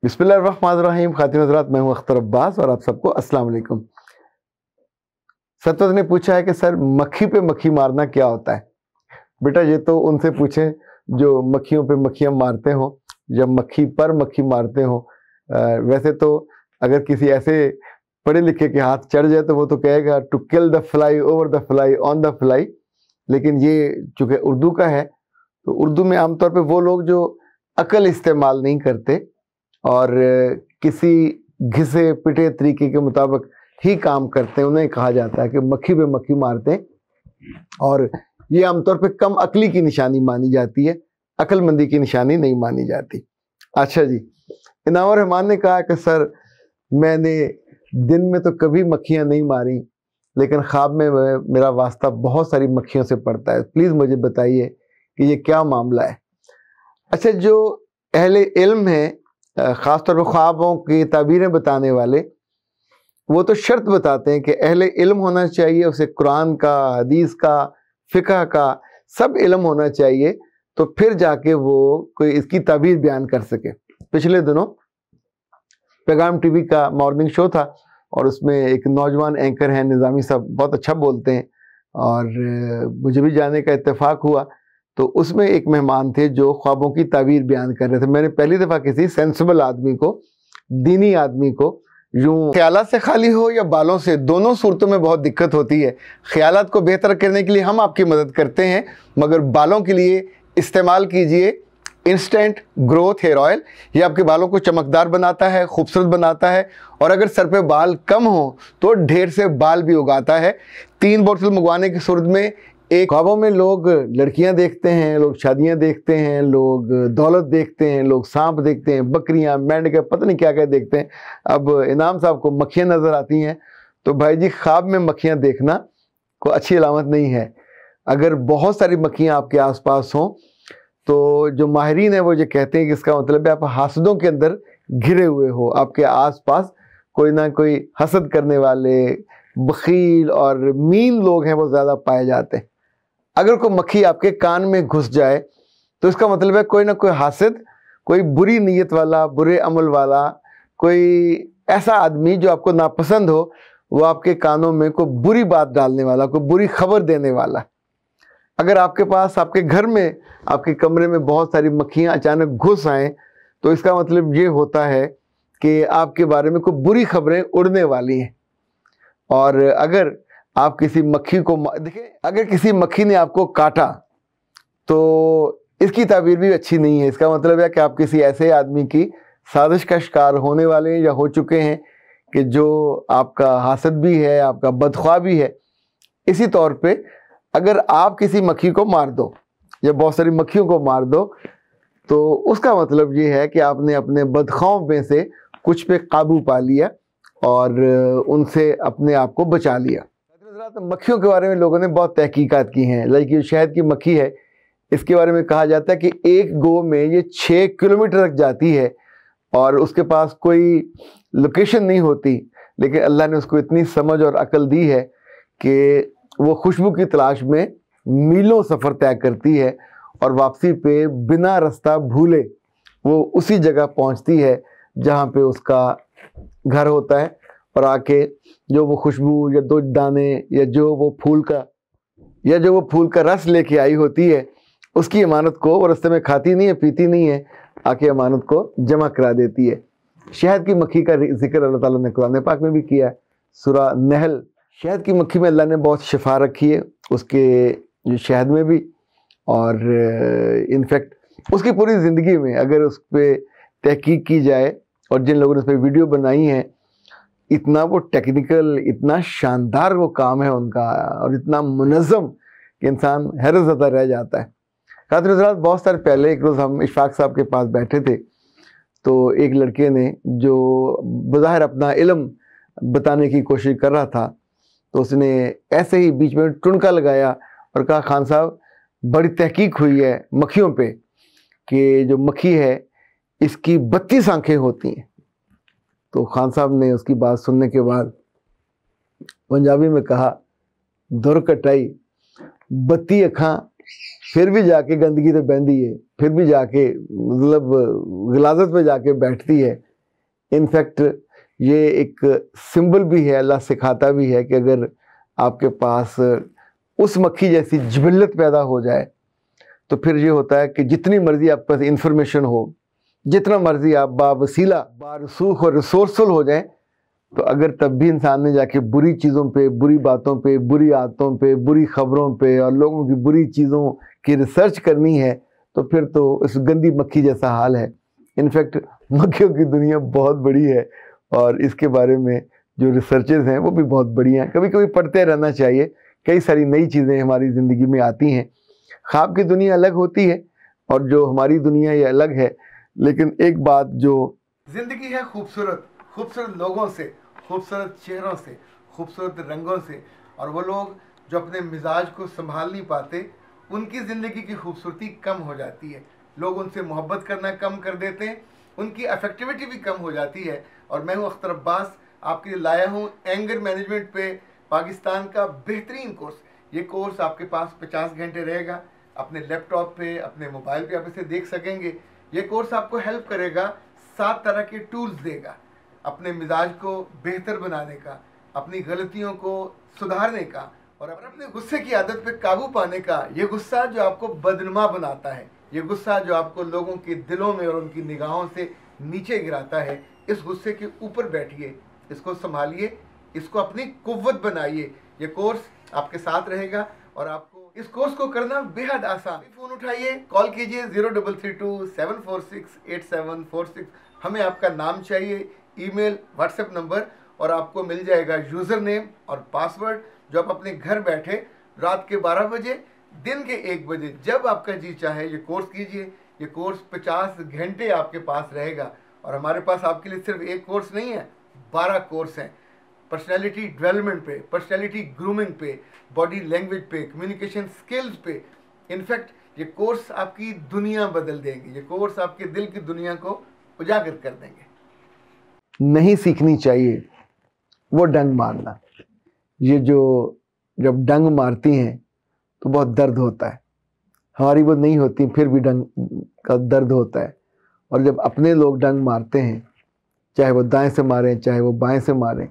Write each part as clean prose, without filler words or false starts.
बिस्मिल्लाहिर्रहमानिर्रहीम। खातिन हज़रात, मैं हूं अख्तर अब्बास और आप सबको अस्सलाम वालेकुम। सतवत ने पूछा है कि सर मक्खी पे मक्खी मारना क्या होता है। बेटा ये तो उनसे पूछें जो मक्खियों पे मक्खियां मारते हो या मक्खी पर मक्खी मारते हो। वैसे तो अगर किसी ऐसे पढ़े लिखे के हाथ चढ़ जाए तो वो तो कहेगा to kill the fly over the fly on the fly, लेकिन ये चूँकि उर्दू का है तो उर्दू में आमतौर पे वो लोग जो अकल इस्तेमाल नहीं करते और किसी घिसे पिटे तरीके के मुताबिक ही काम करते हैं, उन्हें कहा जाता है कि मक्खी पे मक्खी मारते हैं। और ये आमतौर पे कम अकली की निशानी मानी जाती है, अक्लमंदी की निशानी नहीं मानी जाती। अच्छा जी, इनावर रहमान ने कहा कि सर मैंने दिन में तो कभी मक्खियां नहीं मारी, लेकिन ख्वाब में मेरा वास्ता बहुत सारी मक्खियों से पड़ता है। प्लीज़ मुझे बताइए कि ये क्या मामला है। अच्छा, जो अहले इल्म है, ख़ासतौर पर ख्वाबों की ताबीरें बताने वाले, वो तो शर्त बताते हैं कि अहले इल्म होना चाहिए, उसे कुरान का, हदीस का, फ़िक़ह का सब इल्म होना चाहिए, तो फिर जाके वो कोई इसकी ताबीर बयान कर सके। पिछले दिनों पैगाम टीवी का मॉर्निंग शो था और उसमें एक नौजवान एंकर हैं निज़ामी साहब, बहुत अच्छा बोलते हैं और मुझे भी जाने का इत्तेफाक हुआ। तो उसमें एक मेहमान थे जो ख्वाबों की ताबीर बयान कर रहे थे। मैंने पहली दफ़ा किसी सेंसिबल आदमी को, दीनी आदमी को, यूँ ख्यालात से खाली हो या बालों से, दोनों सूरतों में बहुत दिक्कत होती है। ख्यालात को बेहतर करने के लिए हम आपकी मदद करते हैं, मगर बालों के लिए इस्तेमाल कीजिए इंस्टेंट ग्रोथ हेयर ऑयल। ये आपके बालों को चमकदार बनाता है, खूबसूरत बनाता है, और अगर सर पे बाल कम हो तो ढेर से बाल भी उगाता है। 3 बोतल मंगवाने की सूरत में एक ख्वाबों में लोग लड़कियां देखते हैं, लोग शादियां देखते हैं, लोग दौलत देखते हैं, लोग सांप देखते हैं, बकरियां, मेंढक, पता नहीं क्या क्या देखते हैं। अब इनाम साहब को मक्खियां नज़र आती हैं, तो भाई जी ख्वाब में मक्खियां देखना कोई अच्छी अलामत नहीं है। अगर बहुत सारी मक्खियां आपके आसपास हों तो जो माहिरीन है वो ये कहते हैं कि इसका मतलब है आप हासदों के अंदर घिरे हुए हो, आपके आसपास कोई ना कोई हसद करने वाले, बखील और मीन लोग हैं, वो ज़्यादा पाए जाते हैं। अगर कोई मक्खी आपके कान में घुस जाए तो इसका मतलब है कोई ना कोई हासिद, कोई बुरी नीयत वाला, बुरे अमल वाला, कोई ऐसा आदमी जो आपको नापसंद हो, वो आपके कानों में कोई बुरी बात डालने वाला, कोई बुरी खबर देने वाला। अगर आपके पास, आपके घर में, आपके कमरे में बहुत सारी मक्खियाँ अचानक घुस आएँ तो इसका मतलब ये होता है कि आपके बारे में कोई बुरी खबरें उड़ने वाली हैं। और अगर आप किसी मक्खी को देखिए, अगर किसी मक्खी ने आपको काटा तो इसकी ताबीर भी अच्छी नहीं है। इसका मतलब है कि आप किसी ऐसे आदमी की साजिश का शिकार होने वाले हैं या हो चुके हैं कि जो आपका हासद भी है, आपका बदख्वाह भी है। इसी तौर पे अगर आप किसी मक्खी को मार दो या बहुत सारी मक्खियों को मार दो तो उसका मतलब ये है कि आपने अपने बदख्वाहों में से कुछ पे काबू पा लिया और उनसे अपने आप को बचा लिया। मक्खियों के बारे में लोगों ने बहुत तहकीकात की हैं। लाइक ये शहद की मक्खी है, इसके बारे में कहा जाता है कि एक गो में ये 6 किलोमीटर तक जाती है और उसके पास कोई लोकेशन नहीं होती, लेकिन अल्लाह ने उसको इतनी समझ और अकल दी है कि वो खुशबू की तलाश में मीलों सफ़र तय करती है और वापसी पे बिना रास्ता भूले वो उसी जगह पहुंचती है जहां पे उसका घर होता है, और आके जो वो खुशबू या 2 दाने या जो वो फूल का रस लेके आई होती है, उसकी अमानत को वो रास्ते में खाती नहीं है, पीती नहीं है, आके अमानत को जमा करा देती है। शहद की मक्खी का जिक्र अल्लाह ताला ने कुरान पाक में भी किया है, सूरा नहल। शहद की मक्खी में अल्लाह ने बहुत शिफा रखी है, उसके जो शहद में भी, और इनफैक्ट उसकी पूरी ज़िंदगी में अगर उस पर तहकीक की जाए, और जिन लोगों ने उस पर वीडियो बनाई हैं, इतना वो टेक्निकल, इतना शानदार वो काम है उनका और इतना मुनज़्ज़म कि इंसान हैरत ज़दा रह जाता है। खातिर हज़रात, बहुत साल पहले एक रोज़ हम इशफाक साहब के पास बैठे थे, तो एक लड़के ने जो बज़ाहिर अपना इल्म बताने की कोशिश कर रहा था, तो उसने ऐसे ही बीच में टुनका लगाया और कहा, खान साहब बड़ी तहकीक हुई है मक्खियों पे कि जो मक्खी है इसकी 32 आँखें होती हैं। तो खान साहब ने उसकी बात सुनने के बाद पंजाबी में कहा, दुर कटाई 32 अखां फिर भी जाके गंदगी तो बहती है, फिर भी जाके मतलब गिलाजत पे जाके बैठती है, इनफैक्ट ये एक सिंबल भी है, अल्लाह सिखाता भी है कि अगर आपके पास उस मक्खी जैसी जिबिल्लत पैदा हो जाए तो फिर ये होता है कि जितनी मर्जी आपके पास इंफॉर्मेशन हो, जितना मर्जी आप बावसीला बारसूख और रिसोर्सफुल हो जाए, तो अगर तब भी इंसान ने जाके बुरी चीज़ों पे, बुरी बातों पे, बुरी आदतों पे, बुरी खबरों पे और लोगों की बुरी चीज़ों की रिसर्च करनी है, तो फिर तो इस गंदी मक्खी जैसा हाल है। इनफैक्ट मक्खियों की दुनिया बहुत बड़ी है और इसके बारे में जो रिसर्चेस हैं वो भी बहुत बढ़िया हैं। कभी कभी पढ़ते रहना चाहिए, कई सारी नई चीज़ें हमारी ज़िंदगी में आती हैं। ख्वाब की दुनिया अलग होती है और जो हमारी दुनिया ये अलग है, लेकिन एक बात जो जिंदगी है खूबसूरत, खूबसूरत लोगों से, खूबसूरत चेहरों से, खूबसूरत रंगों से, और वो लोग जो अपने मिजाज को संभाल नहीं पाते उनकी ज़िंदगी की खूबसूरती कम हो जाती है। लोग उनसे मोहब्बत करना कम कर देते हैं, उनकी अफेक्टिविटी भी कम हो जाती है। और मैं हूँ अख्तर अब्बास, आपके लिए लाया हूँ एंगर मैनेजमेंट पे पाकिस्तान का बेहतरीन कोर्स। ये कोर्स आपके पास 50 घंटे रहेगा, अपने लैपटॉप पे, अपने मोबाइल पे आप इसे देख सकेंगे। ये कोर्स आपको हेल्प करेगा, 7 तरह के टूल्स देगा अपने मिजाज को बेहतर बनाने का, अपनी गलतियों को सुधारने का और अपने गुस्से की आदत पे काबू पाने का। ये गुस्सा जो आपको बदनुमा बनाता है, ये गुस्सा जो आपको लोगों के दिलों में और उनकी निगाहों से नीचे गिराता है, इस गुस्से के ऊपर बैठिए, इसको संभालिए, इसको अपनी कुव्वत बनाइए। ये कोर्स आपके साथ रहेगा और आपको इस कोर्स को करना बेहद आसान। फोन उठाइए, कॉल कीजिए 0332-746-8746। हमें आपका नाम चाहिए, ईमेल, व्हाट्सएप नंबर, और आपको मिल जाएगा यूज़र नेम और पासवर्ड जो आप अपने घर बैठे रात के 12 बजे, दिन के 1 बजे, जब आपका जी चाहे ये कोर्स कीजिए। ये कोर्स 50 घंटे आपके पास रहेगा और हमारे पास आपके लिए सिर्फ एक कोर्स नहीं है, 12 कोर्स हैं। पर्सनैलिटी डेवलपमेंट पे, पर्सनैलिटी ग्रूमिंग पे, बॉडी लैंग्वेज पे, कम्युनिकेशन स्किल्स पे। इनफैक्ट ये कोर्स आपकी दुनिया बदल देंगे, ये कोर्स आपके दिल की दुनिया को उजागर कर देंगे। नहीं सीखनी चाहिए वो डंग मारना। ये जो जब डंग मारती हैं तो बहुत दर्द होता है, हमारी वो नहीं होती फिर भी डंग का दर्द होता है। और जब अपने लोग डंग मारते हैं, चाहे वो दाएं से मारें चाहे वो बाएं से मारें,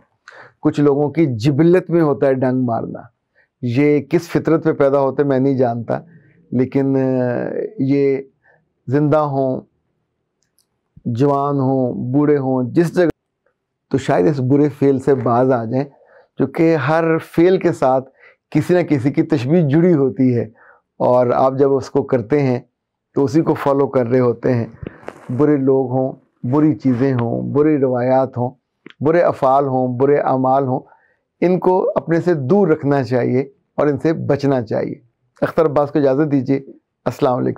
कुछ लोगों की जिबिल्लत में होता है डंग मारना। ये किस फितरत पे पैदा होते मैं नहीं जानता, लेकिन ये जिंदा हों, जवान हों, बूढ़े हों, जिस जगह, तो शायद इस बुरे फेल से बाज आ जाएं, क्योंकि हर फेल के साथ किसी न किसी की तशबीह जुड़ी होती है और आप जब उसको करते हैं तो उसी को फॉलो कर रहे होते हैं। बुरे लोग हों, बुरी चीज़ें हों, बुरी रवायात हों, बुरे अफ़ाल हों, बुरे अमाल हों, इनको अपने से दूर रखना चाहिए और इनसे बचना चाहिए। अख्तर अब्बास को इजाज़त दीजिए। अस्सलाम वालेकुम।